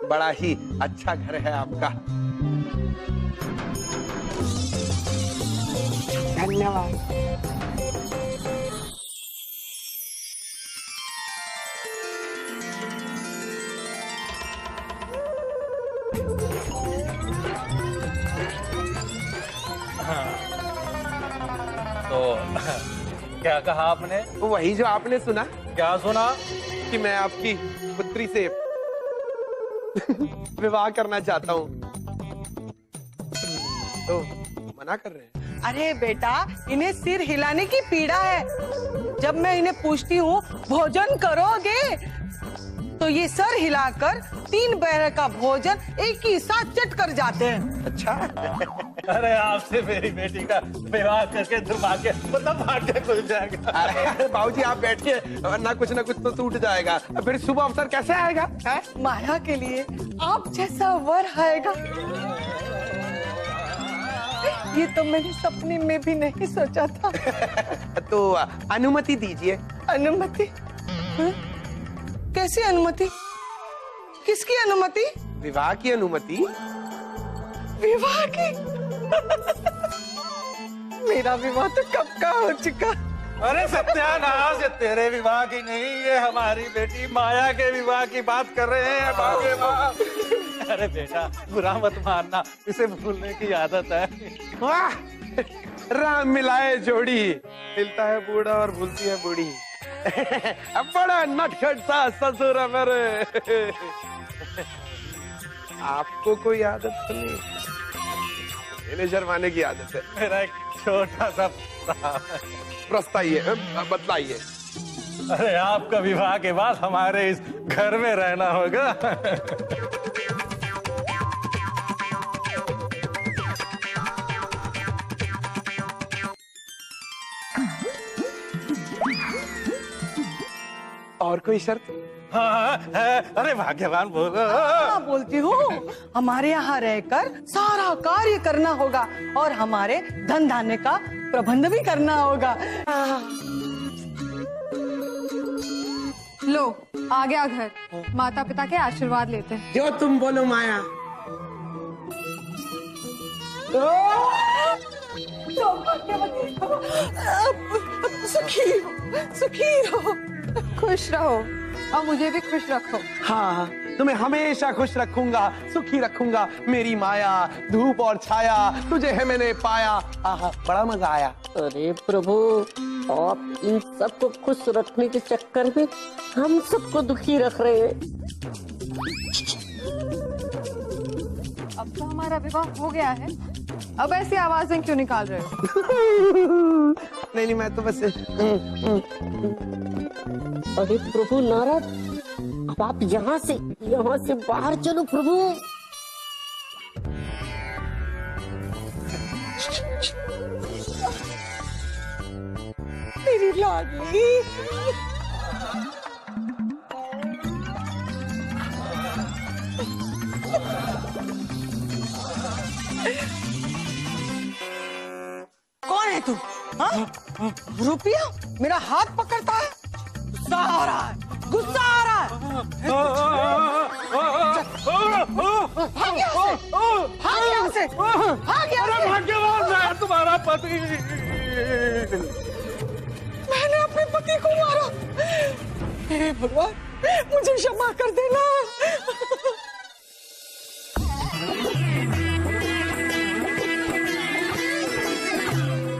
बड़ा ही अच्छा घर है आपका। धन्यवाद। तो क्या कहा आपने? वही जो आपने सुना। क्या सुना? कि मैं आपकी पुत्री से विवाह करना चाहता हूँ। तो मना कर रहे हैं? अरे बेटा, इन्हें सिर हिलाने की पीड़ा है। जब मैं इन्हें पूछती हूँ भोजन करोगे, तो ये सर हिलाकर 3 पहर का भोजन एक ही साथ चट कर जाते हैं। अच्छा। अरे आपसे मेरी बेटी का विवाह करके दुर्भाग्य मतलब भाग्य खुल जाएगा। अरे बाबूजी आप बैठिए, वरना कुछ ना कुछ तो टूट जाएगा। फिर शुभ अवसर कैसे आएगा? है? माया के लिए आप जैसा वर आएगा, ये तो मैंने सपने में भी नहीं सोचा था। तो अनुमति दीजिए। अनुमति? कैसी अनुमति? किसकी अनुमति? विवाह की अनुमति। विवाह की? मेरा विवाह तो कब का हो चुका। अरे सत्यानाश, ये तेरे विवाह की नहीं, ये हमारी बेटी माया के विवाह की बात कर रहे हैं। बागे बाप। अरे बेटा बुरा मत मानना, इसे भूलने की आदत है। वाह, राम मिलाए जोड़ी, मिलता है बूढ़ा और भूलती है बूढ़ी। अब बड़ा नटखट सा ससुर है मेरे। आपको कोई आदत तो नहीं? इन्हें शर्माने की आदत है। मेरा एक छोटा सा प्रस्ताइए, बतलाइए। अरे आपका विवाह के बाद हमारे इस घर में रहना होगा। और कोई शर्त? हाँ, अरे भाग्यवान बोलो। हाँ बोलती हूँ, हमारे यहाँ रहकर सारा कार्य करना होगा और हमारे धन धान्य का प्रबंध भी करना होगा। लो आ गया घर, माता पिता के आशीर्वाद लेते हैं। जो तुम बोलो माया। सुखी रहो। खुश रहो और मुझे भी खुश रखो। हाँ, तुम्हें हमेशा खुश रखूंगा, सुखी रखूंगा। मेरी माया, धूप और छाया, तुझे है मैंने पाया। आहा, बड़ा मजा आया। अरे प्रभु, आप इन सबको खुश रखने के चक्कर में हम सबको दुखी रख रहे हैं। अब तो हमारा विवाह हो गया है, अब ऐसी आवाजें क्यों निकाल रहे हो? नहीं, मैं तो बस। अरे प्रभु नारद, अब आप यहाँ से बाहर चलो प्रभु। मेरी लाडली। कौन है तू? हाँ? रुपया मेरा हाथ पकड़ता है। गुस्सा आ रहा है, गुस्सा आ रहा है। भाग यहाँ से, भाग यहाँ से, भाग यहाँ से। भाग्यवान मैं तुम्हारा पति। मैंने अपने पति को मारा। हे भगवान, मुझे क्षमा कर देना।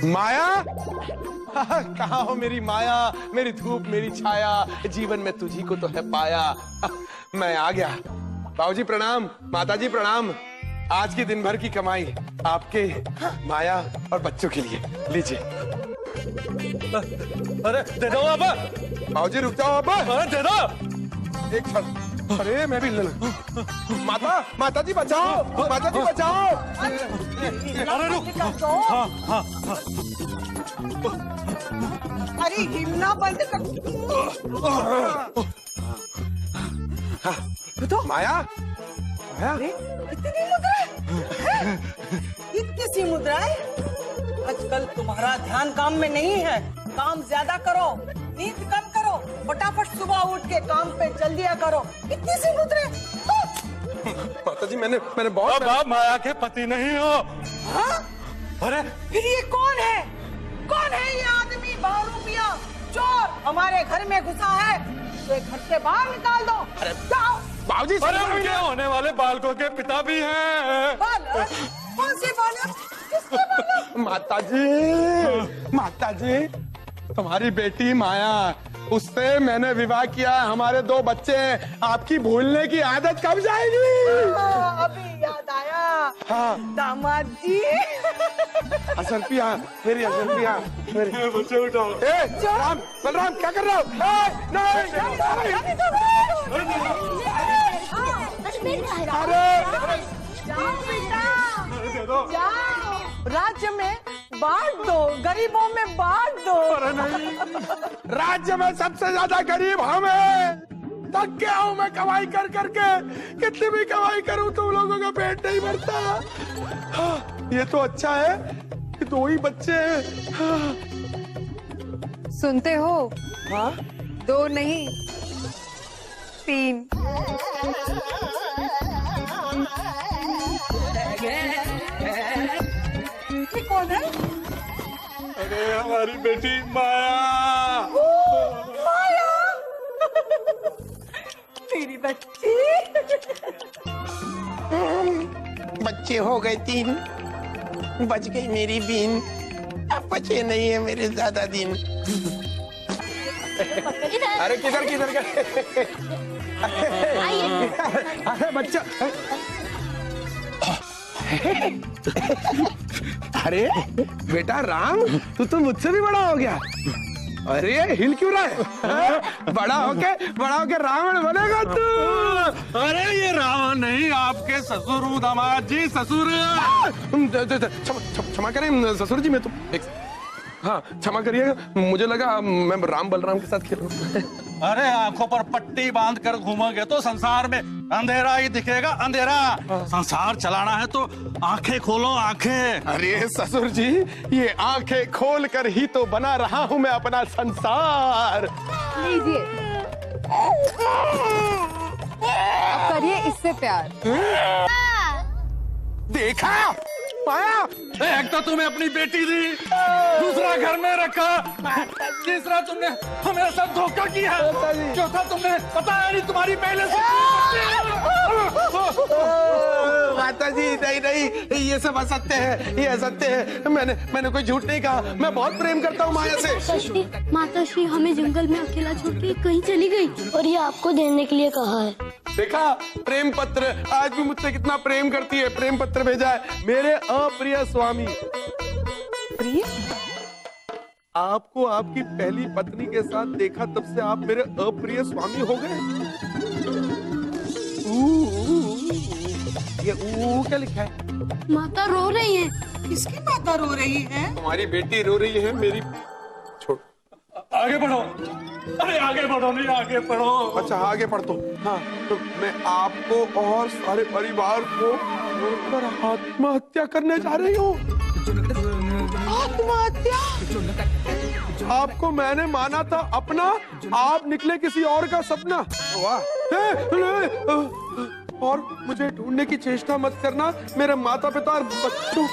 माया, कहाँ हो मेरी माया, मेरी धूप, मेरी छाया, जीवन में तुझी को तो है पाया। मैं आ गया। बाबूजी प्रणाम, माताजी प्रणाम। आज की दिन भर की कमाई आपके, माया और बच्चों के लिए लीजिए। अरे दे दो अब। बाबूजी रुक जाओ अब। अरे दे दो। एक क्षण। अरे मैं भी माता जी बचाओ, माता जी बचाओ। अरे रुक। हाँ हाँ हाँ। अरे हिलना बंद कर। तो माया, माया। अरे इतनी मुद्राएं, इतनी सी मुद्राएं। आजकल तुम्हारा ध्यान काम में नहीं है। काम ज्यादा करो, नींद कम करो, फटाफट सुबह उठ के काम पे चल दिया करो। इतनी सी मुद्रे। माता जी मैंने बहुत अब आप माया के पति नहीं हो। हाँ? अरे फिर ये कौन है? कौन है ये आदमी? बहुरूपिया चोर हमारे घर में घुसा है, तो घर से बाहर निकाल दो। अरे जाओ। बाबूजी अरे उनके होने वाले बालकों के पिता भी हैं। बालक? कौन से बालक? किसके बालक? माता जी तुम्हारी बेटी माया, उससे मैंने विवाह किया, हमारे 2 बच्चे हैं। आपकी भूलने की आदत कब जाएगी? अभी याद आया। हाँ। दामाद जी। असरपिया, मेरी असरपिया, मेरे बच्चे उठाओ। राम बलराम क्या कर रहा हो? नहीं अरे जाओ बेटा, जाओ। राज्य में बांट दो, गरीबों में बांट दो। राज्य में सबसे ज्यादा गरीब हम हैं। थक गया हूँ मैं कमाई कर करके। कितनी भी कमाई करूँ तुम लोगों का पेट नहीं भरता। हाँ, ये तो अच्छा है कि 2 ही बच्चे हैं। हाँ। सुनते हो? हाँ? 2 नहीं 3। ये कौन है? अरे हमारी बेटी माया। माया। मेरी बच्ची। बच्चे हो गए 3, बच गई मेरी बीन। अब बचे नहीं है मेरे ज्यादा दिन। अरे किधर किधर गए? अरे बच्चा, अरे बेटा राम, तू तो मुझसे भी बड़ा हो गया। अरे हिल क्यों रहा है? बड़ा होके रावण बनेगा तू। अरे ये रावण नहीं, आपके ससुर हूँ दामाद जी, ससुर। क्षमा करें ससुर जी, मैं तो हाँ क्षमा करिएगा, मुझे लगा मैं राम बलराम के साथ खेल रहा हूँ। अरे आंखों पर पट्टी बांध कर घूमोगे तो संसार में अंधेरा ही दिखेगा, अंधेरा। संसार चलाना है तो आंखें खोलो, आंखें। अरे ससुर जी, ये आंखें खोल कर ही तो बना रहा हूँ मैं अपना संसार। लीजिए, अब करिए इससे प्यार। देखा माया, एक तो तुम्हें अपनी बेटी दी, दूसरा घर में रखा, तीसरा तुमने हमारे साथ धोखा किया, चौथा तुमने बताया नहीं तुम्हारी पहले से। माता जी नहीं, ये सब असत्य है, ये असत्य है। मैंने कोई झूठ नहीं कहा। मैं बहुत प्रेम करता हूँ माया से। माताश्री हमें जंगल में अकेला छोड़ के कहीं चली गई और ये आपको देने के लिए कहा है। देखा, प्रेम पत्र, आज भी मुझसे कितना प्रेम करती है। प्रेम पत्र भेजा है मेरे अप्रिय स्वामी। प्रिय? आपको आपकी पहली पत्नी के साथ देखा तब से आप मेरे अप्रिय स्वामी हो गए। ये क्या लिखा है? माता रो रही है। किसकी माता रो रही है? तुम्हारी बेटी रो रही है। मेरी छोड़, आगे बढ़ो। अरे आगे बढ़ो, नहीं आगे बढ़ो। अच्छा आगे पढ़ तो। हाँ, तो मैं आपको और सारे परिवार को छोड़कर आत्महत्या करने जा रही हूँ। आत्महत्या? आपको मैंने माना था अपना, आप निकले किसी और का सपना। वाह। और मुझे ढूंढने की चेष्टा मत करना, मेरे माता पिता और बच्चों।